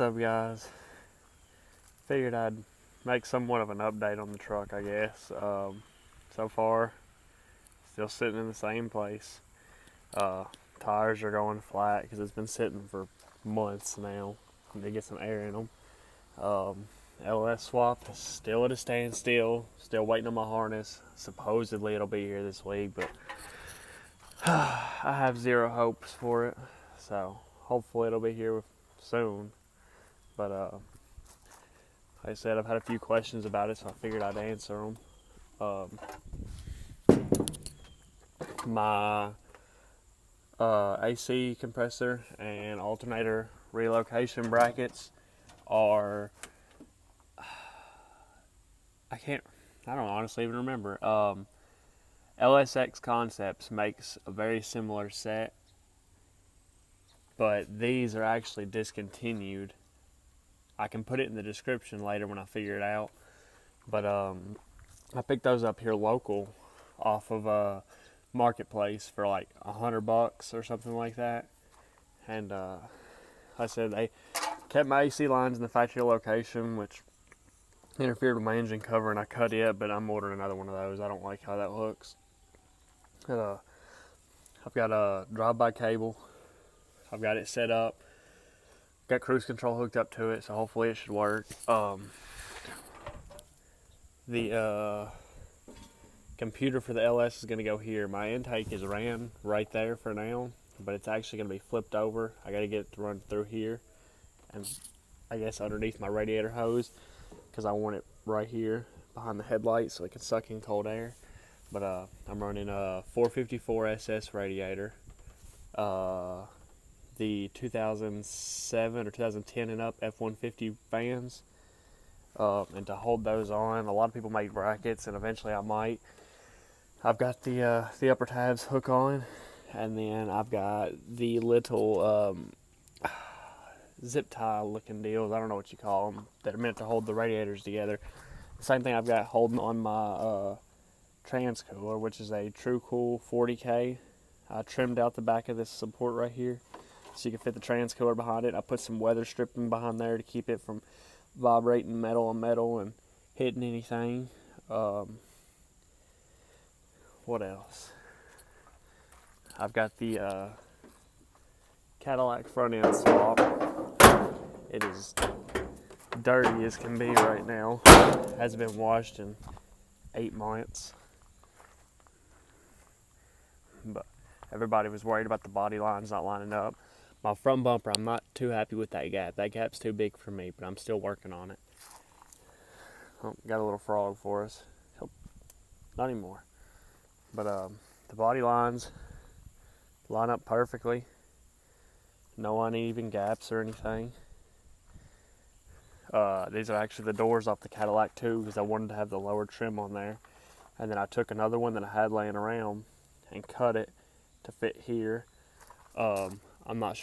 What's up, guys? Figured I'd make somewhat of an update on the truck, I guess. So far, still sitting in the same place. Uh, Tires are going flat because it's been sitting for months now. I need to get some air in them. LS swap is still at a standstill. Still waiting on my harness. Supposedly it'll be here this week, but I have zero hopes for it. So hopefully it'll be here soon. But like I said, I've had a few questions about it, so I figured I'd answer them. My AC compressor and alternator relocation brackets are, I don't honestly even remember. LSX Concepts makes a very similar set, but these are actually discontinued. I can put it in the description later when I figure it out. But I picked those up here local off of Marketplace for like $100 or something like that. And like I said, they kept my AC lines in the factory location, which interfered with my engine cover, and I cut it, but I'm ordering another one of those. I don't like how that looks. I've got a drive-by cable. I've got it set up. Got cruise control hooked up to it, so hopefully it should work. The computer for the LS is going to go here. My intake is ran right there for now, but it's actually going to be flipped over. I got to get it to run through here, and I guess underneath my radiator hose, because I want it right here behind the headlight so it can suck in cold air. But I'm running a 454 SS radiator, the 2007 or 2010 and up F-150 fans, and to hold those on, a lot of people make brackets, and eventually I might. I've got the upper tabs hook on, and then I've got the little zip tie looking deals, I don't know what you call them, that are meant to hold the radiators together. The same thing I've got holding on my transcooler, which is a TrueCool 40K. I trimmed out the back of this support right here so you can fit the transcooler behind it. I put some weather stripping behind there to keep it from vibrating metal on metal and hitting anything. What else? I've got the Cadillac front end swap. It is dirty as can be right now. Hasn't been washed in 8 months. But everybody was worried about the body lines not lining up. My front bumper, I'm not too happy with that gap. That gap's too big for me, but I'm still working on it. Oh, got a little frog for us. Not anymore. But the body lines line up perfectly. No uneven gaps or anything. These are actually the doors off the Cadillac too, because I wanted to have the lower trim on there. And then I took another one that I had laying around and cut it to fit here. I'm not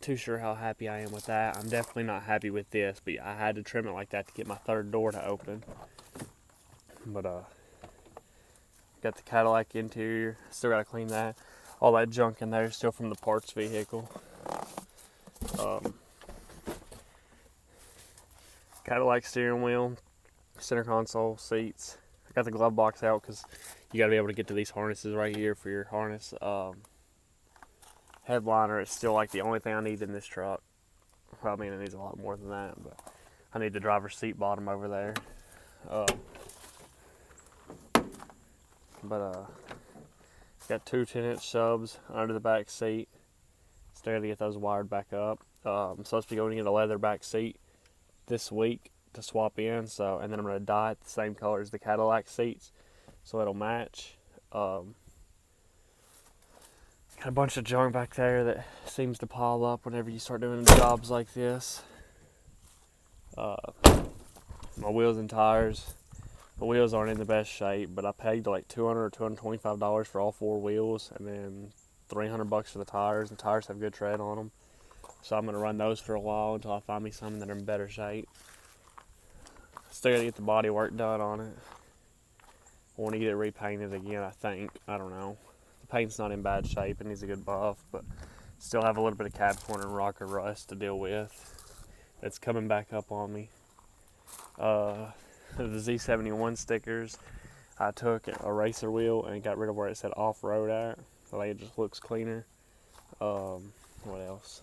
too sure how happy I am with that. I'm definitely not happy with this, but I had to trim it like that to get my third door to open. But got the Cadillac interior, still gotta clean that. All that junk in there is still from the parts vehicle. Cadillac steering wheel, center console, seats. I got the glove box out because you gotta be able to get to these harnesses right here for your harness. Headliner is still like the only thing I need in this truck. Well, I mean, it needs a lot more than that, but I need the driver's seat bottom over there. Got two 10-inch subs under the back seat. Still got to get those wired back up. I'm supposed to be going to get a leather back seat this week to swap in, and then I'm going to dye it the same color as the Cadillac seats so it'll match. Got a bunch of junk back there that seems to pile up whenever you start doing jobs like this. My wheels and tires. The wheels aren't in the best shape, but I paid like $200 or $225 for all 4 wheels, and then $300 for the tires. The tires have good tread on them, so I'm going to run those for a while until I find me some that are in better shape. Still got to get the body work done on it. I want to get it repainted again, I think. I don't know. The paint's not in bad shape. It needs a good buff, but still have a little bit of cab corner and rocker rust to deal with. that's coming back up on me. The Z71 stickers, I took a racer wheel and got rid of where it said off-road at. So like it just looks cleaner. What else?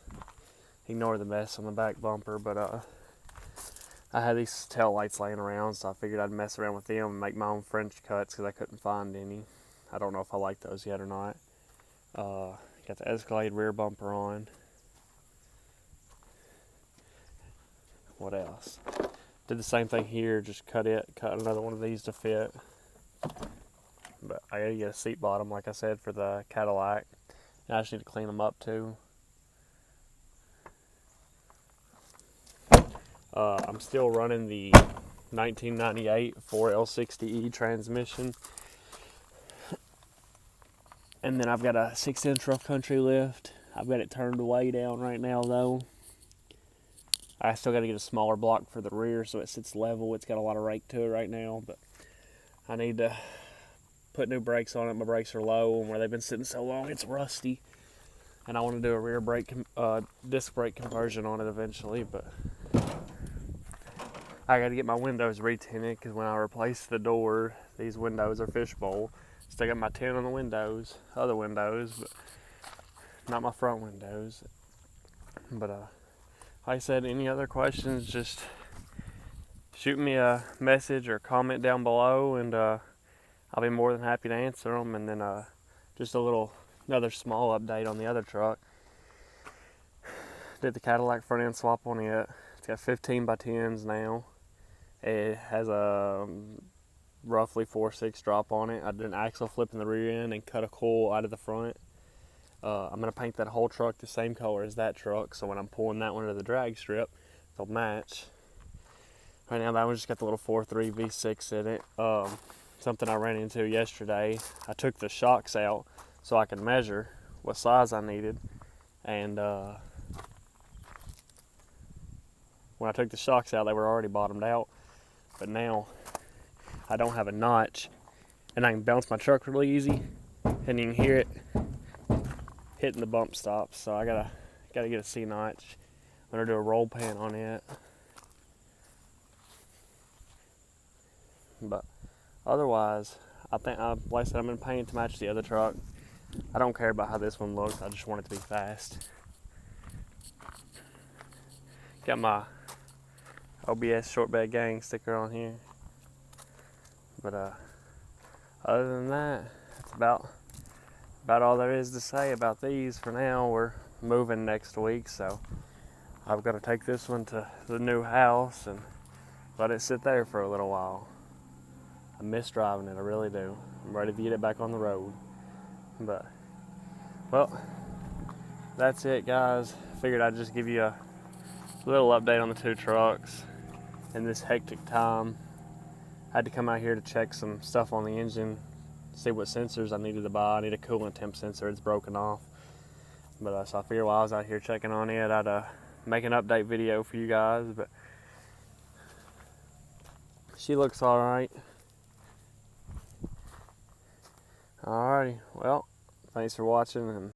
Ignore the mess on the back bumper, but I had these tail lights laying around, so I figured I'd mess around with them and make my own French cuts because I couldn't find any. I don't know if I like those yet or not. Got the Escalade rear bumper on. What else? Did the same thing here, just cut another one of these to fit. But I gotta get a seat bottom, like I said, for the Cadillac. And I just need to clean them up too. I'm still running the 1998 4L60E transmission. And then I've got a 6-inch rough country lift. I've got it turned way down right now though. I still got to get a smaller block for the rear so it sits level. It's got a lot of rake to it right now, but I need to put new brakes on it. My brakes are low, and where they've been sitting so long, it's rusty. And I want to do a rear brake, disc brake conversion on it eventually, but I got to get my windows retinted because when I replace the door, these windows are fishbowl. Still got my tint on the windows, other windows, but not my front windows. But like I said, any other questions, just shoot me a message or comment down below, and I'll be more than happy to answer them. And then just another small update on the other truck. Did the Cadillac front end swap on it. It's got 15 by 10s now. It has a roughly 4.6 drop on it. I did an axle flip in the rear end and cut a coil out of the front. I'm going to paint that whole truck the same color as that truck, so when I'm pulling that one to the drag strip, they'll match. Right now that one's just got the little 4.3 V6 in it. Something I ran into yesterday, I took the shocks out so I could measure what size I needed, and when I took the shocks out, they were already bottomed out, but now I don't have a notch, and I can bounce my truck really easy, and you can hear it hitting the bump stops. So I gotta get a C notch. I'm gonna do a roll pan on it. But otherwise, I think, like I said, I'm gonna paint it to match the other truck. I don't care about how this one looks. I just want it to be fast. Got my OBS Short Bed Gang sticker on here. But other than that, that's about all there is to say about these for now. We're moving next week, so I've got to take this one to the new house and let it sit there for a little while. I miss driving it, I really do. I'm ready to get it back on the road. But, well, that's it, guys. Figured I'd just give you a little update on the two trucks in this hectic time. I had to come out here to check some stuff on the engine, see what sensors I needed to buy. I need a coolant temp sensor, it's broken off. But so I figured while I was out here checking on it, I'd make an update video for you guys. But she looks alright. Alrighty, well, thanks for watching, and